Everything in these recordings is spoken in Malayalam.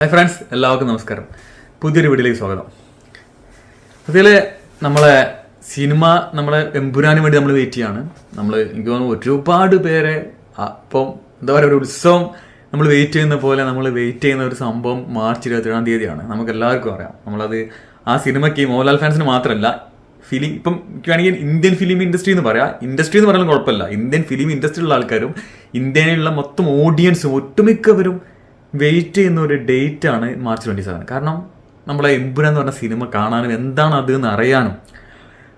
ഹായ് ഫ്രണ്ട്സ്, എല്ലാവർക്കും നമസ്കാരം. പുതിയൊരു വീഡിയോയിലേക്ക് സ്വാഗതം. അതിൽ നമ്മളെ സിനിമ നമ്മളെ എമ്പുരാന് വേണ്ടി നമ്മൾ വെയിറ്റ് ചെയ്യാണ്. എനിക്ക് തോന്നുന്നു ഒരുപാട് പേരെ അപ്പം എന്താ പറയുക, ഒരു ഉത്സവം നമ്മൾ വെയിറ്റ് ചെയ്യുന്ന പോലെ നമ്മൾ വെയിറ്റ് ചെയ്യുന്ന ഒരു സംഭവം മാർച്ച് 27-ാം തീയതിയാണ്. നമുക്ക് എല്ലാവർക്കും അറിയാം. നമ്മളത് ആ സിനിമയ്ക്ക് മോഹൻലാൽ ഫാൻസിന് മാത്രമല്ല, ഇപ്പം എനിക്കാണെങ്കിൽ ഇന്ത്യൻ ഫിലിം ഇൻഡസ്ട്രി എന്ന് പറയാം. ഇൻഡസ്ട്രി എന്ന് പറയാൻ കുഴപ്പമില്ല. ഇന്ത്യൻ ഫിലിം ഇൻഡസ്ട്രിയിലുള്ള ആൾക്കാരും ഇന്ത്യയിലുള്ള മൊത്തം ഓഡിയൻസും ഒട്ടുമിക്കവരും വെയിറ്റ് ചെയ്യുന്ന ഒരു ഡേറ്റ് ആണ് മാർച്ച് 27. കാരണം നമ്മളെ എമ്പുരാൻ എന്ന് പറഞ്ഞ സിനിമ കാണാനും എന്താണ് അത് എന്ന് അറിയാനും.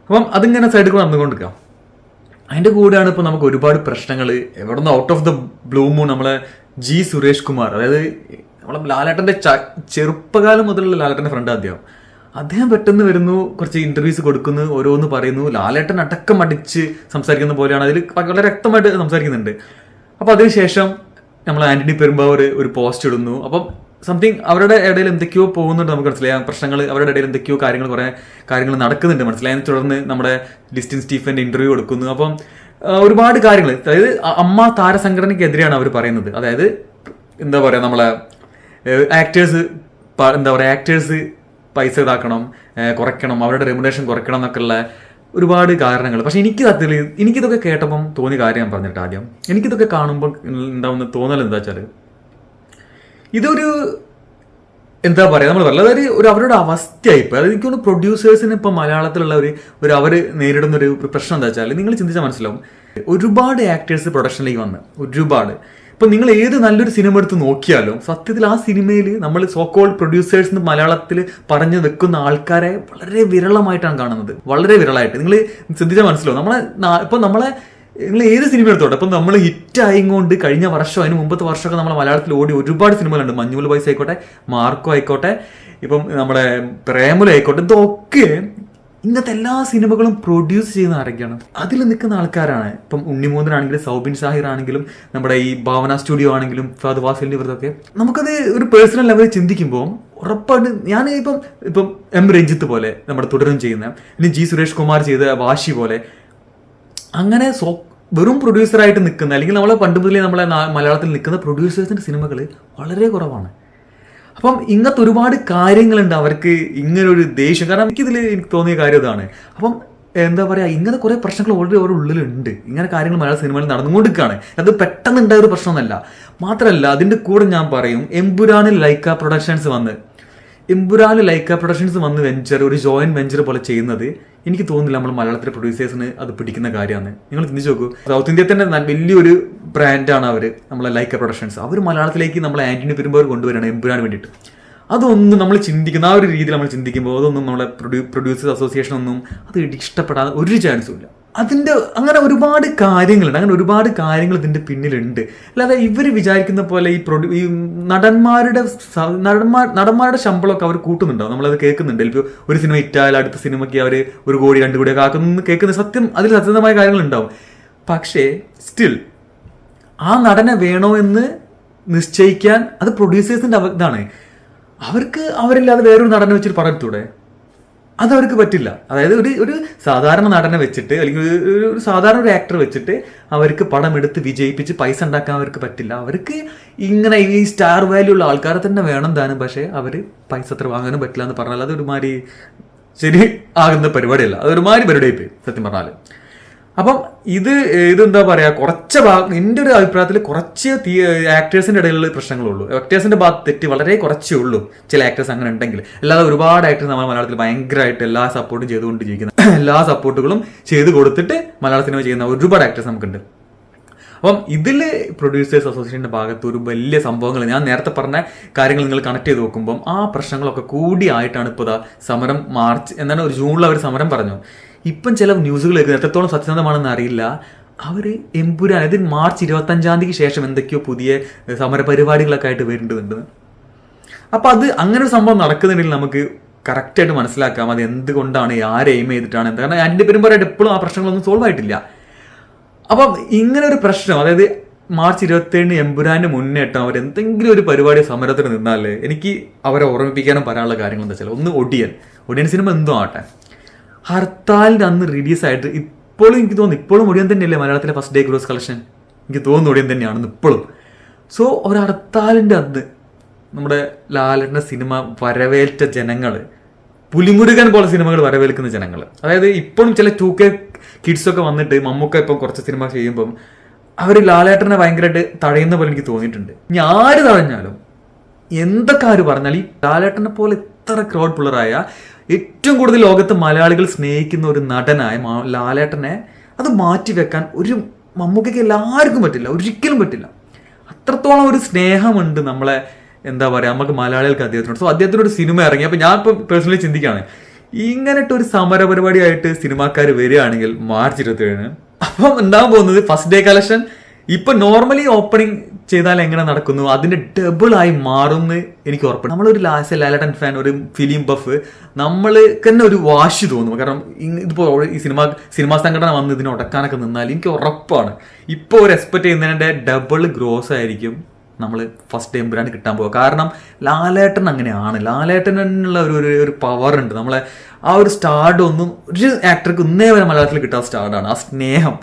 അപ്പം അതിങ്ങനെ സൈഡിൽ കൂടെ നടന്നുകൊണ്ടിരിക്കാം. അതിൻ്റെ കൂടെയാണ് ഇപ്പോൾ നമുക്ക് ഒരുപാട് പ്രശ്നങ്ങൾ. എവിടെ നിന്ന് out of the blue moon നമ്മളെ ജി സുരേഷ് കുമാർ, അതായത് നമ്മളെ ലാലേട്ടൻ്റെ ചെറുപ്പകാലം മുതലുള്ള ലാലേട്ടൻ്റെ ഫ്രണ്ട് അദ്ദേഹം പെട്ടെന്ന് വരുന്നു, കുറച്ച് ഇന്റർവ്യൂസ് കൊടുക്കുന്നു, ഓരോന്ന് പറയുന്നു. ലാലേട്ടൻ അടക്കം അടിച്ച് സംസാരിക്കുന്ന പോലെയാണ്. അതിൽ വളരെ വ്യക്തമായിട്ട് സംസാരിക്കുന്നുണ്ട്. അപ്പോൾ അതിനുശേഷം നമ്മൾ ആന്റണി പെരുമ്പാവൂർ ഒരു പോസ്റ്റ് ഇടുന്നു. അപ്പം സംതിങ് അവരുടെ ഇടയിൽ എന്തൊക്കെയോ പോകുന്നുണ്ട്, നമുക്ക് മനസ്സിലായി. പ്രശ്നങ്ങൾ അവരുടെ ഇടയിൽ എന്തൊക്കെയോ കുറേ കാര്യങ്ങൾ നടക്കുന്നുണ്ട് മനസ്സിലായി. തുടർന്ന് നമ്മുടെ ലിസ്റ്റിൻ സ്റ്റീഫന്റെ ഇന്റർവ്യൂ കൊടുക്കുന്നു. അപ്പം ഒരുപാട് കാര്യങ്ങൾ, അതായത് അമ്മ താരസംഘടനയ്ക്കെതിരെയാണ് അവർ പറയുന്നത്. അതായത് എന്താ പറയുക, നമ്മളെ ആക്ടേഴ്സ് പൈസ ഇതാക്കണം, കുറയ്ക്കണം, അവരുടെ റെമ്യൂണറേഷൻ കുറയ്ക്കണം എന്നൊക്കെയുള്ള ഒരുപാട് കാരണങ്ങൾ. പക്ഷെ എനിക്കിതൊക്കെ കേട്ടപ്പം തോന്നിയ കാര്യം ഞാൻ പറഞ്ഞിട്ട് ആദ്യം, എനിക്കിതൊക്കെ കാണുമ്പോൾ ഉണ്ടാവുന്ന തോന്നൽ എന്താ വെച്ചാൽ, ഇതൊരു എന്താ പറയുക, നമ്മൾ വളരെ ഒരു അവരുടെ അവസ്ഥയായിപ്പോൾ. അതായത് എനിക്ക് തോന്നുന്നു പ്രൊഡ്യൂസേഴ്സിന് ഇപ്പം മലയാളത്തിലുള്ള അവർ നേരിടുന്ന ഒരു പ്രശ്നം എന്താ വെച്ചാൽ, നിങ്ങൾ ചിന്തിച്ചാൽ മനസ്സിലാവും. ഒരുപാട് ആക്ടേഴ്സ് പ്രൊഡക്ഷനിലേക്ക് വന്ന് ഒരുപാട്. ഇപ്പം നിങ്ങൾ ഏത് നല്ലൊരു സിനിമ എടുത്ത് നോക്കിയാലും സത്യത്തിൽ ആ സിനിമയിൽ നമ്മൾ സോക്കോൾഡ് പ്രൊഡ്യൂസേഴ്സ് പറഞ്ഞു പറഞ്ഞു വെക്കുന്ന ആൾക്കാരെ വളരെ വിരളമായിട്ടാണ് കാണുന്നത്. വളരെ വിരളമായിട്ട് നിങ്ങൾ ശ്രദ്ധിച്ചാൽ മനസ്സിലാവും. നമ്മളെ നിങ്ങൾ ഏത് സിനിമ എടുത്തോട്ടെ, ഇപ്പം നമ്മൾ ഹിറ്റായിക്കൊണ്ട് കഴിഞ്ഞ വർഷം, അതിന് മുമ്പത്തെ വർഷമൊക്കെ നമ്മളെ മലയാളത്തിൽ ഓടി ഒരുപാട് സിനിമകളുണ്ട്. മഞ്ഞുമൽ ബോയ്സ് ആയിക്കോട്ടെ, മാർക്കോ ആയിക്കോട്ടെ, ഇപ്പം നമ്മുടെ പ്രേമല ആയിക്കോട്ടെ, ഇതൊക്കെ ഇങ്ങനത്തെ എല്ലാ സിനിമകളും പ്രൊഡ്യൂസ് ചെയ്യുന്ന ആരൊക്കെയാണ്? അതിൽ നിൽക്കുന്ന ആൾക്കാരാണ്. ഇപ്പം ഉണ്ണിമൂന്നനാണെങ്കിലും സൗബിൻ ഷാഹിർ ആണെങ്കിലും നമ്മുടെ ഈ ഭാവന സ്റ്റുഡിയോ ആണെങ്കിലും ഫഹദ് ഫാസിലിന്റെ ഇവരൊക്കെ, നമുക്കത് ഒരു പേഴ്സണൽ ലെവലിൽ ചിന്തിക്കുമ്പോൾ ഉറപ്പായിട്ട് ഞാൻ ഇപ്പം എം രഞ്ജിത്ത് പോലെ നമ്മുടെ തുടരും ചെയ്യുന്ന, ഇനി ജി സുരേഷ് കുമാർ ചെയ്ത വാശി പോലെ, അങ്ങനെ വെറും പ്രൊഡ്യൂസറായിട്ട് നിൽക്കുന്ന, അല്ലെങ്കിൽ നമ്മളെ പണ്ട് മുതലേ നമ്മളെ മലയാളത്തിൽ നിൽക്കുന്ന പ്രൊഡ്യൂസേഴ്സിന്റെ സിനിമകൾ വളരെ കുറവാണ്. അപ്പം ഇങ്ങനത്തെ ഒരുപാട് കാര്യങ്ങളുണ്ട് അവർക്ക് ഇങ്ങനൊരു ദേഷ്യം. കാരണം എനിക്ക് തോന്നിയ കാര്യം ഇതാണ്. അപ്പം എന്താ പറയുക, ഇങ്ങനെ കുറേ പ്രശ്നങ്ങൾ ഓൾറെഡി അവരുടെ ഉള്ളിലുണ്ട്. ഇങ്ങനെ കാര്യങ്ങൾ മലയാള സിനിമയിൽ നടന്നുകൊണ്ടിരിക്കുകയാണ്. അത് പെട്ടെന്ന് ഉണ്ടായ ഒരു പ്രശ്നമൊന്നുമല്ല. മാത്രമല്ല, അതിൻ്റെ കൂടെ ഞാൻ പറയും, എമ്പുരാനിൽ ലൈക്ക പ്രൊഡക്ഷൻസ് വന്ന് വെഞ്ചർ, ഒരു ജോയിന്റ് വെഞ്ചർ പോലെ ചെയ്യുന്നത് എനിക്ക് തോന്നുന്നില്ല നമ്മൾ മലയാളത്തിലെ പ്രൊഡ്യൂസേഴ്സിന് അത് പിടിക്കുന്ന കാര്യമാണ്. നിങ്ങൾ ചിന്തിച്ച് നോക്കൂ, സൗത്ത് ഇന്ത്യയിൽ തന്നെ വലിയൊരു ബ്രാൻഡാണ് അവർ, നമ്മളെ ലൈക്ക പ്രൊഡക്ഷൻസ്. അവർ മലയാളത്തിലേക്ക് നമ്മളെ ആന്റണി പെരുമ്പാവൂർ കൊണ്ടുവരികയാണ് എമ്പുരാന് വേണ്ടിയിട്ട്. അതൊന്നും നമ്മൾ ചിന്തിക്കുന്ന ആ ഒരു രീതിയിൽ നമ്മൾ ചിന്തിക്കുമ്പോൾ അതൊന്നും നമ്മളെ പ്രൊഡ്യൂസേഴ്സ് അസോസിയേഷൻ ഒന്നും അത് ഇഷ്ടപ്പെടാതെ ഒരു ചാൻസും ഇല്ല. അങ്ങനെ ഒരുപാട് കാര്യങ്ങൾ ഇതിന്റെ പിന്നിലുണ്ട്. അല്ലാതെ ഇവർ വിചാരിക്കുന്ന പോലെ ഈ നടന്മാരുടെ ശമ്പളമൊക്കെ അവർ കൂട്ടുന്നുണ്ടാവും. നമ്മളത് കേൾക്കുന്നുണ്ട്. ഇപ്പോൾ ഒരു സിനിമ ഇറ്റാൽ അടുത്ത സിനിമയ്ക്ക് അവർ 1 കോടി 2 കോടിയൊക്കെ ആക്കുന്നു കേൾക്കുന്ന അതിൽ സത്യസന്ധമായ കാര്യങ്ങൾ ഉണ്ടാവും. പക്ഷേ സ്റ്റിൽ ആ നടനെ വേണോ എന്ന് നിശ്ചയിക്കാൻ അത് പ്രൊഡ്യൂസേഴ്സിന്റെ ഇതാണ്. അവരില്ലാതെ വേറൊരു നടനെ വെച്ചിട്ട് പറയത്തൂടെ? അതവർക്ക് പറ്റില്ല. അതായത് ഒരു സാധാരണ നടനെ വെച്ചിട്ട്, അല്ലെങ്കിൽ ഒരു സാധാരണ ഒരു ആക്ടർ വെച്ചിട്ട് അവർക്ക് പടം എടുത്ത് വിജയിപ്പിച്ച് പൈസ ഉണ്ടാക്കാൻ അവർക്ക് പറ്റില്ല. അവർക്ക് ഇങ്ങനെ ഈ സ്റ്റാർ വാല്യൂ ഉള്ള ആൾക്കാരെ തന്നെ വേണം താനും. പക്ഷേ അവർ പൈസ അത്ര വാങ്ങാനും പറ്റില്ല എന്ന് പറഞ്ഞാൽ അതൊരുമാതിരി ശരി ആകുന്ന പരിപാടിയല്ല. അതൊരുമാതിരി പരിപാടിയായി പോയി സത്യം പറഞ്ഞാൽ. അപ്പം ഇതെന്താ പറയാ, എൻ്റെ ഒരു അഭിപ്രായത്തിൽ കുറച്ച് ആക്ടേഴ്സിന്റെ ഇടയിലുള്ള പ്രശ്നങ്ങളുള്ളൂ. ആക്ടേഴ്സിന്റെ ഭാഗത്ത് തെറ്റ് വളരെ കുറച്ചേ ഉള്ളൂ. ചില ആക്ടേഴ്സ് അങ്ങനെ ഉണ്ടെങ്കിൽ. അല്ലാതെ ഒരുപാട് ആക്ടേഴ്സ് നമ്മൾ മലയാളത്തിൽ ഭയങ്കരമായിട്ട് എല്ലാ സപ്പോർട്ടും ചെയ്തുകൊണ്ട് ജീവിക്കുന്ന, എല്ലാ സപ്പോർട്ടുകളും ചെയ്ത് കൊടുത്തിട്ട് മലയാള സിനിമ ചെയ്യുന്ന ഒരുപാട് ആക്ടേഴ്സ് നമുക്കുണ്ട്. അപ്പം ഇതിൽ പ്രൊഡ്യൂസേഴ്സ് അസോസിയേഷന്റെ ഭാഗത്ത് ഒരു വലിയ സംഭവങ്ങൾ, ഞാൻ നേരത്തെ പറഞ്ഞ കാര്യങ്ങൾ നിങ്ങൾ കണക്ട് ചെയ്ത് നോക്കുമ്പം ആ പ്രശ്നങ്ങളൊക്കെ കൂടിയായിട്ടാണ് ഇപ്പോൾ സമരം മാർച്ച് എന്താണ് ഒരു ജൂണിൽ അവർ സമരം പറഞ്ഞു. ഇപ്പം ചില ന്യൂസുകൾ എത്രത്തോളം സത്യസന്ധമാണെന്ന് അറിയില്ല. അവർ എമ്പുരാൻ, അതായത് മാർച്ച് 25-ാം തീയതിക്ക് ശേഷം എന്തൊക്കെയോ പുതിയ സമര പരിപാടികളൊക്കെ ആയിട്ട് വരുന്നുണ്ട്. അപ്പം അങ്ങനെ ഒരു സംഭവം നടക്കുന്നുണ്ടെങ്കിൽ നമുക്ക് കറക്റ്റായിട്ട് മനസ്സിലാക്കാം അത് എന്തുകൊണ്ടാണ്, ആരെ എയിം ചെയ്തിട്ടാണ് എന്താ. കാരണം എൻ്റെ പെരുമ്പാറായിട്ട് എപ്പോഴും ആ പ്രശ്നങ്ങളൊന്നും സോൾവ് ആയിട്ടില്ല. അപ്പം ഇങ്ങനെ ഒരു പ്രശ്നം, അതായത് മാർച്ച് 27 എമ്പുരാന് മുന്നേറ്റം അവർ എന്തെങ്കിലും ഒരു പരിപാടി സമരത്തിന് നിന്നാൽ എനിക്ക് അവരെ ഓർമ്മിപ്പിക്കാനും പറയാനുള്ള കാര്യങ്ങൾ എന്താ വെച്ചാൽ, ഒന്ന് ഒടിയൻ സിനിമ എന്തോ ആട്ടെ, ഹർത്താലിൻ്റെ അന്ന് റിലീസായിട്ട് എനിക്ക് തോന്നുന്നു ഇപ്പോഴും ഒടിയൻ തന്നെയല്ലേ മലയാളത്തിലെ ഫസ്റ്റ് ഡേ ഗ്രോസ് കളക്ഷൻ. എനിക്ക് തോന്നുന്നു ഒടിയൻ തന്നെയാണെന്ന് ഇപ്പോഴും. സോ ഒരു ഹർത്താലിൻ്റെ അന്ന് നമ്മുടെ ലാലേട്ടൻ്റെ സിനിമ വരവേറ്റ ജനങ്ങൾ, പുലിമുരുകൻ പോലെ സിനിമകൾ വരവേൽക്കുന്ന ജനങ്ങൾ, അതായത് ഇപ്പോഴും ചില 2K കിഡ്സൊക്കെ വന്നിട്ട് മമ്മൂക്ക ഇപ്പം കുറച്ച് സിനിമ ചെയ്യുമ്പം അവർ ലാലേട്ടനെ ഭയങ്കരമായിട്ട് തഴയുന്ന പോലെ എനിക്ക് തോന്നിയിട്ടുണ്ട്. ഇനി ആര് തഴഞ്ഞാലും എന്തൊക്കെ ആര് പറഞ്ഞാൽ ഈ ലാലേട്ടനെ പോലെ ഇത്ര ക്രൗഡ് പുള്ളറായ ഏറ്റവും കൂടുതൽ ലോകത്ത് മലയാളികൾ സ്നേഹിക്കുന്ന ഒരു നടനായ ലാലേട്ടനെ അത് മാറ്റിവെക്കാൻ ഒരു മമ്മൂക്കയ്ക്ക് എല്ലാവർക്കും പറ്റില്ല, ഒരിക്കലും പറ്റില്ല. അത്രത്തോളം ഒരു സ്നേഹമുണ്ട് നമ്മളെ, എന്താ പറയുക, നമുക്ക് മലയാളികൾക്ക് അദ്ദേഹത്തിനോട്. സോ അദ്ദേഹത്തിനൊരു സിനിമ ഇറങ്ങി. അപ്പം ഞാൻ ഇപ്പം പേഴ്സണലി ചിന്തിക്കുകയാണ്, ഇങ്ങനെയിട്ടൊരു സമര പരിപാടിയായിട്ട് സിനിമാക്കാർ വരികയാണെങ്കിൽ മാർച്ച് 27 അപ്പം ഉണ്ടാകാൻ പോകുന്നത് ഫസ്റ്റ് ഡേ കളക്ഷൻ ഇപ്പം നോർമലി ഓപ്പണിംഗ് ചെയ്താൽ എങ്ങനെ നടക്കുന്നു അതിൻ്റെ ഡബിളായി മാറുമെന്ന് എനിക്ക് ഉറപ്പാണ്. നമ്മളൊരു ലാലേട്ടൻ ഫാൻ, ഒരു ഫിലിം ബഫ്, നമ്മൾ തന്നെ ഒരു വാശി തോന്നും. കാരണം ഇതിപ്പോൾ ഈ സിനിമാ സംഘടന വന്ന് ഇതിനെ ഉടക്കാനൊക്കെ നിന്നാൽ എനിക്ക് ഉറപ്പാണ് ഇപ്പോൾ ഒരു എക്സ്പെക്ട് ചെയ്യുന്നതിൻ്റെ ഡബിൾ ഗ്രോസ് ആയിരിക്കും നമ്മൾ ഫസ്റ്റ് ടൈം ബ്രാൻഡ് കിട്ടാൻ പോകുക. കാരണം ലാലേട്ടൻ അങ്ങനെയാണ്, ലാലേട്ടനുള്ള ഒരു പവർ ഉണ്ട്. നമ്മളെ ആ ഒരു സ്റ്റാർഡ് ഒന്നും ഒരു ആക്ടർക്ക് ഇന്നേ വരെ മലയാളത്തിൽ കിട്ടാത്ത സ്റ്റാർഡാണ് ആ സ്നേഹം.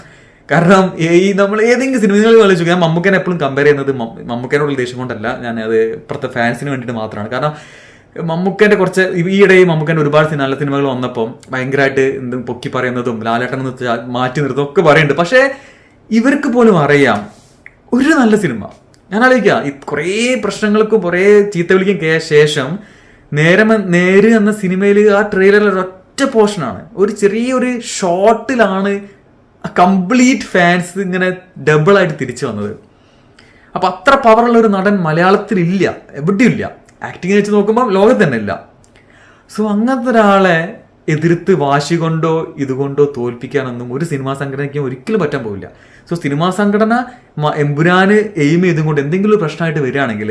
കാരണം ഈ നമ്മൾ ഏതെങ്കിലും സിനിമകൾ കളിച്ചു, ഞാൻ മമ്മൂക്കനെ എപ്പോഴും കമ്പയർ ചെയ്യുന്നത് മമ്മൂക്കനോടുള്ള ദേഷ്യം കൊണ്ടല്ല, ഞാൻ അത് ഇപ്പുറത്തെ ഫാൻസിന് വേണ്ടിയിട്ട് മാത്രമാണ്. കാരണം മമ്മൂക്കൻ്റെ കുറച്ച് ഈയിടെ മമ്മൂക്കൻ്റെ ഒരുപാട് നല്ല സിനിമകൾ വന്നപ്പോൾ ഭയങ്കരമായിട്ട് എന്തും പൊക്കി പറയുന്നതും ലാലേട്ടൻ മാറ്റി നിർത്തും ഒക്കെ പറയുന്നുണ്ട്. പക്ഷേ ഇവർക്ക് പോലും അറിയാം ഒരു നല്ല സിനിമ, ഞാൻ ആലോചിക്കുക, ഈ കുറേ പ്രശ്നങ്ങൾക്കും കുറേ ചീത്ത വിളിക്കും ശേഷം നേര് എന്ന സിനിമയിൽ ആ ട്രെയിലറിൽ ഒരൊറ്റ പോർഷനാണ്, ഒരു ചെറിയൊരു ഷോട്ടിലാണ് കംപ്ലീറ്റ് ഫാൻസ് ഇങ്ങനെ ഡബിളായിട്ട് തിരിച്ചു വന്നത്. അപ്പം അത്ര പവറുള്ള ഒരു നടൻ മലയാളത്തിലില്ല, എവിടെയും ഇല്ല. ആക്ടിങ് വെച്ച് നോക്കുമ്പോൾ ലോകത്ത് തന്നെ ഇല്ല. സോ അങ്ങനത്തെ ഒരാളെ എതിർത്ത് വാശി കൊണ്ടോ ഇതുകൊണ്ടോ തോൽപ്പിക്കാനൊന്നും ഒരു സിനിമാ സംഘടനയ്ക്കും ഒരിക്കലും പറ്റാൻ പോകില്ല. സോ സിനിമാ സംഘടന എമ്പുരാന് എയിം ചെയ്തും കൊണ്ട് എന്തെങ്കിലും ഒരു പ്രശ്നമായിട്ട് വരികയാണെങ്കിൽ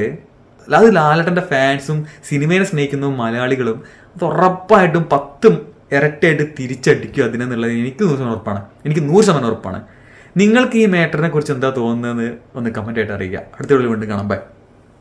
അത് ലാലേട്ടൻ്റെ ഫാൻസും സിനിമയെ സ്നേഹിക്കുന്നതും മലയാളികളും അത് ഉറപ്പായിട്ടും 10 ഇരട്ടിയായിട്ട് തിരിച്ചടിക്കും അതിനെന്നുള്ളത് എനിക്ക് 100% ഉറപ്പാണ്, എനിക്ക് 100% ഉറപ്പാണ്. നിങ്ങൾക്ക് ഈ മാറ്ററിനെ കുറിച്ച് എന്താ തോന്നുന്നതെന്ന് ഒന്ന് കമൻ്റ് ആയിട്ട് അറിയിക്കുക. അടുത്ത വീഡിയോയിൽ വീണ്ടും കാണാം. ബൈ.